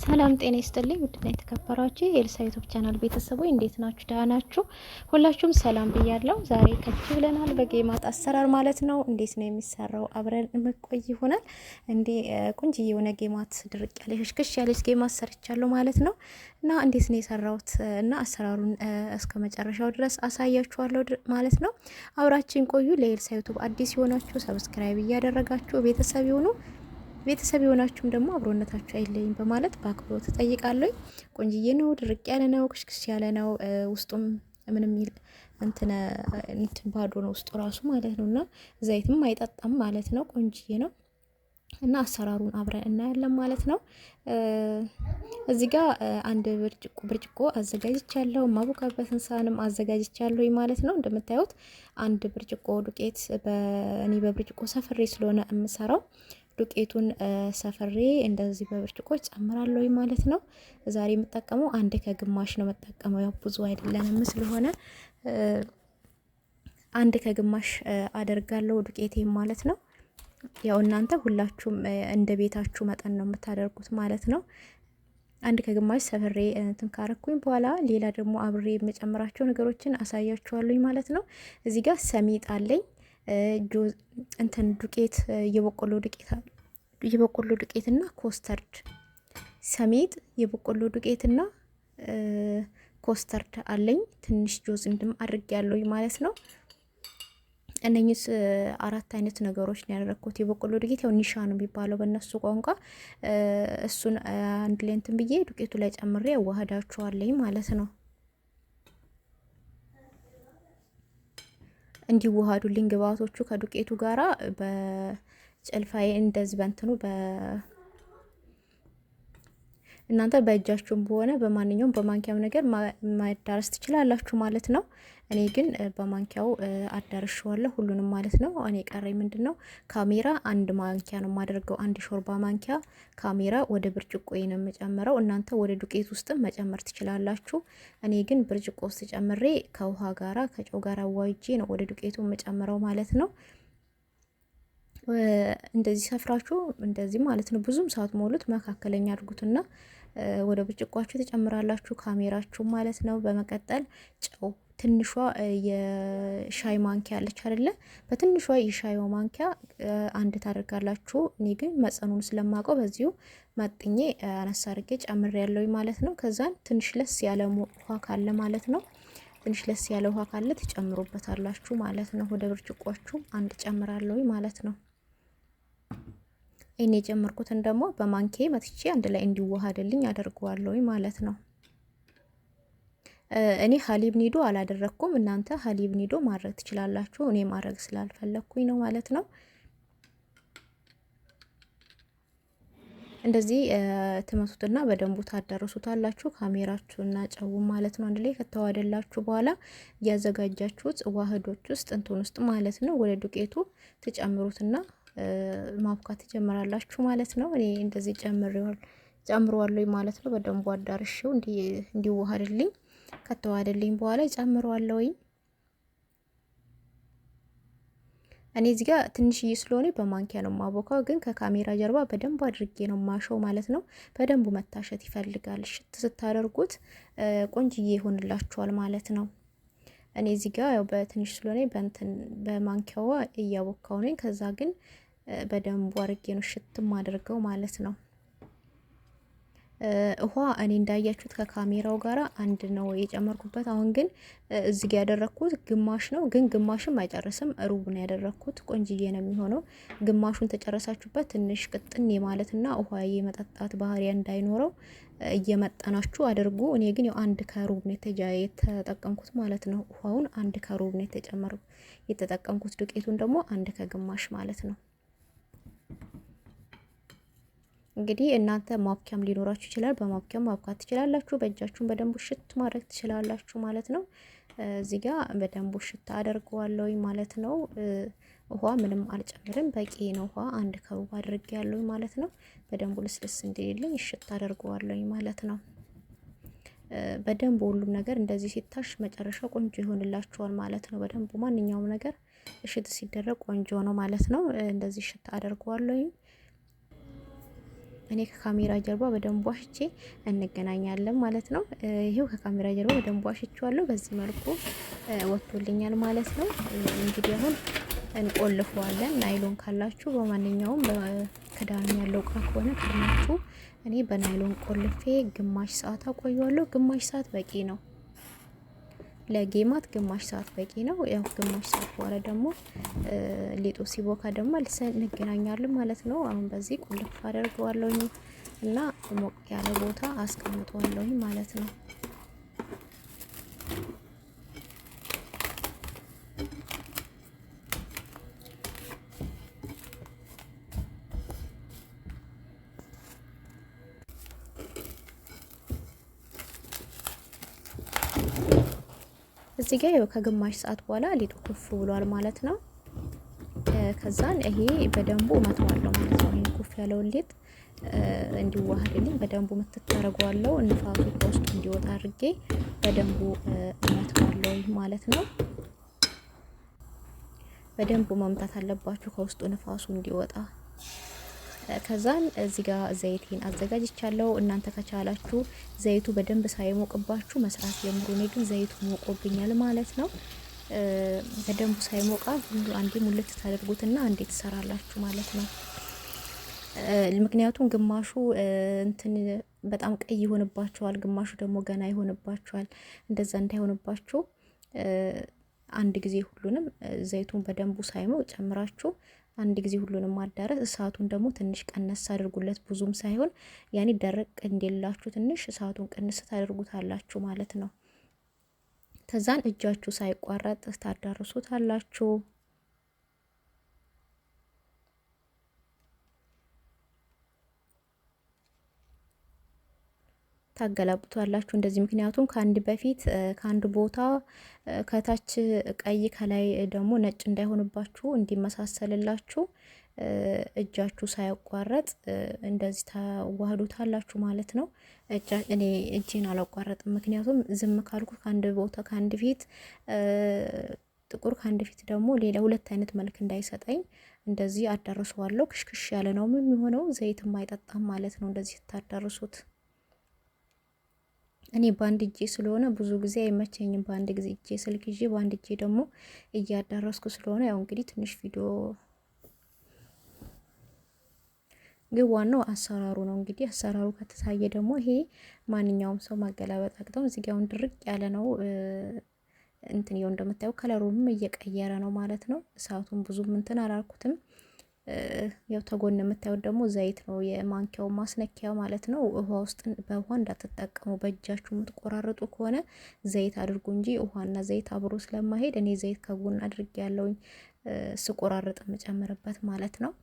ሰላም ጤና ይስጥልኝ። ውድና የተከበራችሁ የኤልሳ ዩቲዩብ ቻናል ቤተሰቦች እንዴት ናችሁ? ደህና ናችሁ? ሁላችሁም ሰላም ብያለሁ። ዛሬ ከች ብለናል በጌማት አሰራር ማለት ነው። እንዴት ነው የሚሰራው? አብረን እንቆይ ይሆናል። እንዴ ቆንጆ የሆነ ጌማት ድርቅ ያለሽ ክሽ ያለሽ ጌማት ሰርቻለሁ ማለት ነው። እና እንዴት ነው የሰራሁት እና አሰራሩን እስከ መጨረሻው ድረስ አሳያችኋለሁ ማለት ነው። አብራችን ቆዩ። ለኤልሳ ዩቲዩብ አዲስ የሆናችሁ ሰብስክራይብ እያደረጋችሁ ቤተሰብ ይሁኑ። ቤተሰብ የሆናችሁም ደግሞ አብሮነታችሁ አይለይም በማለት በአክብሮት ተጠይቃለሁ። ቆንጅዬ ነው፣ ድርቅ ያለ ነው፣ ክሽክሽ ያለ ነው። ውስጡም ምንም እንትን ባዶ ነው ውስጡ ራሱ ማለት ነውና ዘይትም አይጠጣም ማለት ነው። ቆንጅዬ ነው እና አሰራሩን አብረን እናያለን ማለት ነው። እዚህ ጋር አንድ ብርጭቆ አዘጋጅቻለሁ። ማቡካበትን ሳህንም አዘጋጅቻለሁ ማለት ነው። እንደምታዩት አንድ ብርጭቆ ዱቄት እኔ በብርጭቆ ሰፍሬ ስለሆነ የምሰራው ዱቄቱን ሰፍሬ እንደዚህ በብርጭቆ ጨምራለሁ ማለት ነው። ዛሬ የምጠቀመው አንድ ከግማሽ ነው የምጠቀመው፣ ያው ብዙ አይደለንም ስለሆነ አንድ ከግማሽ አደርጋለሁ ዱቄቴ ማለት ነው። ያው እናንተ ሁላችሁም እንደ ቤታችሁ መጠን ነው የምታደርጉት ማለት ነው። አንድ ከግማሽ ሰፍሬ እንትን ካረኩኝ በኋላ ሌላ ደግሞ አብሬ የምጨምራቸው ነገሮችን አሳያችኋለሁ ማለት ነው። እዚህ ጋር ሰሚጥ አለኝ እንትን ዱቄት የበቆሎ ዱቄትና ኮስተርድ፣ ሰሚጥ የበቆሎ ዱቄትና ኮስተርድ አለኝ። ትንሽ ጆዝ እንድም አድርጌያለሁ ማለት ነው። እነኚህ አራት አይነት ነገሮች ነው ያደረኩት። የበቆሎ ዱቄት ያው ኒሻ ነው የሚባለው በእነሱ ቋንቋ። እሱን አንድ ላይ እንትን ብዬ ዱቄቱ ላይ ጨምሬ አዋህዳቸዋለሁ ማለት ነው። እንዲዋሃዱልኝ ግብአቶቹ ከዱቄቱ ጋራ በጨልፋዬ እንደዚህ በእንትኑ እናንተ በእጃችሁም በሆነ በማንኛውም በማንኪያው ነገር ማዳረስ ትችላላችሁ ማለት ነው። እኔ ግን በማንኪያው አዳርሻለሁ ሁሉንም ማለት ነው። እኔ ቀረኝ ምንድነው ካሜራ አንድ ማንኪያ ነው የማደርገው፣ አንድ ሾርባ ማንኪያ ካሜራ ወደ ብርጭቆ ነው የምጨምረው። እናንተ ወደ ዱቄት ውስጥ መጨመር ትችላላችሁ። እኔ ግን ብርጭቆ ውስጥ ጨምሬ ከውሃ ጋራ ከጨው ጋራ አዋይጄ ነው ወደ ዱቄቱ የምጨምረው ማለት ነው። እንደዚህ ሰፍራችሁ እንደዚህ ማለት ነው። ብዙም ሳትሞሉት መካከለኛ አድርጉትና ወደ ብርጭቋችሁ ትጨምራላችሁ ካሜራችሁ ማለት ነው። በመቀጠል ጨው ትንሿ የሻይ ማንኪያ አለች አይደለ? በትንሿ የሻይ ማንኪያ አንድ ታደርጋላችሁ። እኔ ግን መጠኑን ስለማውቀው በዚሁ መጥኜ አነሳ አድርጌ ጨምሬያለሁ ማለት ነው። ከዛን ትንሽ ለስ ያለ ውሃ ካለ ማለት ነው፣ ትንሽ ለስ ያለ ውሃ ካለ ትጨምሩበታላችሁ ማለት ነው። ወደ ብርጭቋችሁ አንድ ጨምራለሁ ማለት ነው። እኔ የጨመርኩትን ደግሞ በማንኬ መትቼ አንድ ላይ እንዲዋሃድልኝ አደርገዋለሁ ማለት ነው። እኔ ሀሊብ ኒዶ አላደረኩም። እናንተ ሀሊብ ኒዶ ማድረግ ትችላላችሁ። እኔ ማድረግ ስላልፈለኩኝ ነው ማለት ነው። እንደዚህ ትመቱትና በደንቡ ታዳርሱታላችሁ ካሜራችሁና ጨው ማለት ነው። አንድ ላይ ከተዋደላችሁ በኋላ ያዘጋጃችሁት ዋህዶች ውስጥ እንትን ውስጥ ማለት ነው ወደ ዱቄቱ ትጨምሩትና ማብካት ትጀምራላችሁ ማለት ነው። እኔ እንደዚህ ጨምረዋለሁ ማለት ነው። በደንቡ አዳርሼው እንዲዋሃድልኝ ከተዋሃደልኝ በኋላ ጨምረዋለሁ። እኔ እዚህ ጋር ትንሽዬ ስለሆነ በማንኪያ ነው ማቦካው፣ ግን ከካሜራ ጀርባ በደንብ አድርጌ ነው ማሸው ማለት ነው። በደንቡ መታሸት ይፈልጋል። ሽት ስታደርጉት ቆንጅዬ ይሆንላችኋል ማለት ነው። እኔ እዚህ ጋር ያው በትንሽ ስለሆነ በማንኪያዋ እያቦካው ነኝ። ከዛ ግን በደንቡ አድርጌ ነው ሽትም አድርገው ማለት ነው። ውሃ እኔ እንዳያችሁት ከካሜራው ጋራ አንድ ነው የጨመርኩበት። አሁን ግን እዚህ ጋር ያደረኩት ግማሽ ነው፣ ግን ግማሽም አይጨርስም፣ ሩብ ነው ያደረኩት። ቆንጅዬ ነው የሚሆነው። ግማሹን ተጨረሳችሁበት ትንሽ ቅጥን የማለትና ውሃ የመጠጣት ባህሪያ እንዳይኖረው እየመጠናችሁ አድርጉ። እኔ ግን ያው አንድ ከሩብ ነው የተጠቀምኩት ማለት ነው። ውሃውን አንድ ከሩብ ነው የተጠቀምኩት፣ ዱቄቱን ደግሞ አንድ ከግማሽ ማለት ነው። እንግዲህ እናንተ ማብኪያም ሊኖራችሁ ይችላል። በማብኪያም ማብካት ትችላላችሁ። በእጃችሁን በደንቡ ሽት ማድረግ ትችላላችሁ ማለት ነው። እዚህ ጋር በደንቡ ሽት አደርገዋለሁ ማለት ነው። ውሃ ምንም አልጨምርም፣ በቂ ነው። ውሃ አንድ ከሩብ አድርጌያለሁ ማለት ነው። በደንቡ ልስልስ እንዲልልኝ ሽት አደርገዋለሁ ማለት ነው። በደንቡ ሁሉም ነገር እንደዚህ ሲታሽ መጨረሻ ቆንጆ ይሆንላችኋል ማለት ነው። በደንቡ ማንኛውም ነገር እሽት ሲደረግ ቆንጆ ነው ማለት ነው። እንደዚህ ሽት አደርገዋለሁ። እኔ ከካሜራ ጀርባ በደንብ ዋሽቼ እንገናኛለን ማለት ነው። ይሄው ከካሜራ ጀርባ በደንብ ዋሽቼዋለሁ። በዚህ መልኩ ወጥቶልኛል ማለት ነው። እንግዲህ አሁን እንቆልፈዋለን። ናይሎን ካላችሁ በማንኛውም ክዳን ያለው እቃ ከሆነ ከርናችሁ፣ እኔ በናይሎን ቆልፌ ግማሽ ሰዓት አቆየዋለሁ። ግማሽ ሰዓት በቂ ነው ለጌማት፣ ግማሽ ሰዓት በቂ ነው። ያው ግማሽ ሰዓት በኋላ ደግሞ ሊጡ ሲቦካ ደግሞ እንገናኛለን ማለት ነው። አሁን በዚህ ቁልፍ አደርገዋለሁ እና ሞቅ ያለ ቦታ አስቀምጠዋለሁ ማለት ነው። እዚህ ጋር ያው ከግማሽ ሰዓት በኋላ ሊጡ ኩፍ ብሏል ማለት ነው። ከዛን ይሄ በደንቡ እመተዋለሁ ማለት ነው። ይሄን ኩፍ ያለውን ሊጥ እንዲዋሃድልኝ በደንቡ ምትተረጓለው ንፋሱ ከውስጡ እንዲወጣ አድርጌ በደንቡ እመተዋለሁ ማለት ነው። በደንቡ መምታት አለባችሁ ከውስጡ ንፋሱ እንዲወጣ። ከዛን እዚህ ጋር ዘይቴን አዘጋጅቻለሁ። እናንተ ከቻላችሁ ዘይቱ በደንብ ሳይሞቅባችሁ መስራት ጀምሩ። እኔ ግን ዘይቱ ሞቆብኛል ማለት ነው። በደንቡ ሳይሞቃ አንዴ ሙልት ታደርጉትና አንዴ ትሰራላችሁ ማለት ነው። ምክንያቱም ግማሹ እንትን በጣም ቀይ ይሆንባችኋል፣ ግማሹ ደግሞ ገና ይሆንባችኋል። እንደዛ እንዳይሆንባችሁ አንድ ጊዜ ሁሉንም ዘይቱን በደንቡ ሳይሞቅ ጨምራችሁ አንድ ጊዜ ሁሉንም ማዳረስ። እሳቱን ደግሞ ትንሽ ቀነስ አድርጉለት፣ ብዙም ሳይሆን ያኔ ደረቅ እንዲላችሁ ትንሽ እሳቱን ቀነስ ታደርጉታላችሁ ማለት ነው። ከዛን እጃችሁ ሳይቋረጥ ታዳርሱታላችሁ። ታገላብጡታላችሁ እንደዚህ። ምክንያቱም ከአንድ በፊት ከአንድ ቦታ ከታች ቀይ ከላይ ደግሞ ነጭ እንዳይሆንባችሁ እንዲመሳሰልላችሁ እጃችሁ ሳይቋረጥ እንደዚህ ታዋህዱታላችሁ ማለት ነው። እኔ እጄን አላቋረጥም፣ ምክንያቱም ዝም ካልኩት ከአንድ ቦታ ከአንድ ፊት ጥቁር ከአንድ ፊት ደግሞ ሌላ ሁለት አይነት መልክ እንዳይሰጠኝ እንደዚህ አዳርሰዋለሁ። ክሽክሽ ያለ ነው የሚሆነው፣ ዘይትም አይጠጣም ማለት ነው እንደዚህ ታዳርሱት። እኔ ባንድ እጄ ስለሆነ ብዙ ጊዜ አይመቸኝም። ባንድ ጊዜ እጄ ስልክ ይዤ ባንድ እጄ ደግሞ እያዳረስኩ ስለሆነ ያው እንግዲህ ትንሽ ቪዲዮ ግን ዋናው አሰራሩ ነው። እንግዲህ አሰራሩ ከተሳየ ደግሞ ይሄ ማንኛውም ሰው ማገላበጥ አቅተው። እዚህ ጋር ድርቅ ያለ ነው እንትን ይኸው እንደምታየው ከለሩም እየቀየረ ነው ማለት ነው። እሳቱን ብዙም እንትን አላልኩትም። ያው ተጎን የምታዩት ደግሞ ዘይት ነው፣ የማንኪያው ማስነኪያ ማለት ነው። ውሃ ውስጥ በውሃ እንዳትጠቀሙ። በእጃችሁ የምትቆራርጡ ከሆነ ዘይት አድርጉ እንጂ ውሃና ዘይት አብሮ ስለማይሄድ እኔ ዘይት ከጎን አድርጌ ያለውኝ ስቆራርጥ የምጨምርበት ማለት ነው።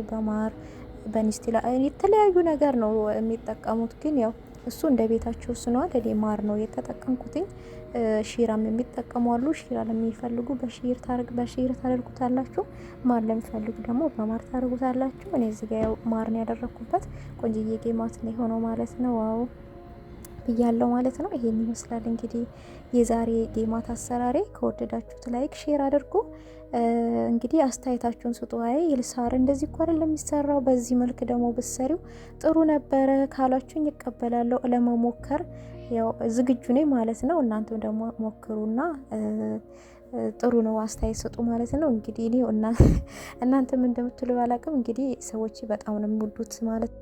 በማር በኒስቲላ የተለያዩ ነገር ነው የሚጠቀሙት። ግን ያው እሱ እንደ ቤታቸው ወስነዋል። እኔ ማር ነው የተጠቀምኩትኝ። ሺራም የሚጠቀሙ አሉ። ሺራ ለሚፈልጉ በሺር ታደርጉታላችሁ። ማር ለሚፈልጉ ደግሞ በማር ታደርጉታላችሁ። እኔ እዚህ ጋር ያው ማር ነው ያደረኩበት። ቆንጅዬ ጌማት ነው የሆነው ማለት ነው። ዋው ብያለው ማለት ነው። ይሄን ይመስላል እንግዲህ የዛሬ ጌማት አሰራሬ። ከወደዳችሁት ላይክ ሼር አድርጉ። እንግዲህ አስተያየታችሁን ስጡ። አይ ይልሳር እንደዚህ እኮ አይደለም የሚሰራው፣ በዚህ መልክ ደግሞ ብትሰሪው ጥሩ ነበረ ካላችሁኝ ይቀበላለሁ። ለመሞከር ያው ዝግጁ ነኝ ማለት ነው። እናንተም ደግሞ ሞክሩና ጥሩ ነው አስተያየት ስጡ ማለት ነው። እንግዲህ እኔ እናንተም እንደምትሉ ባላቅም እንግዲህ ሰዎች በጣም ነው የሚወዱት ማለት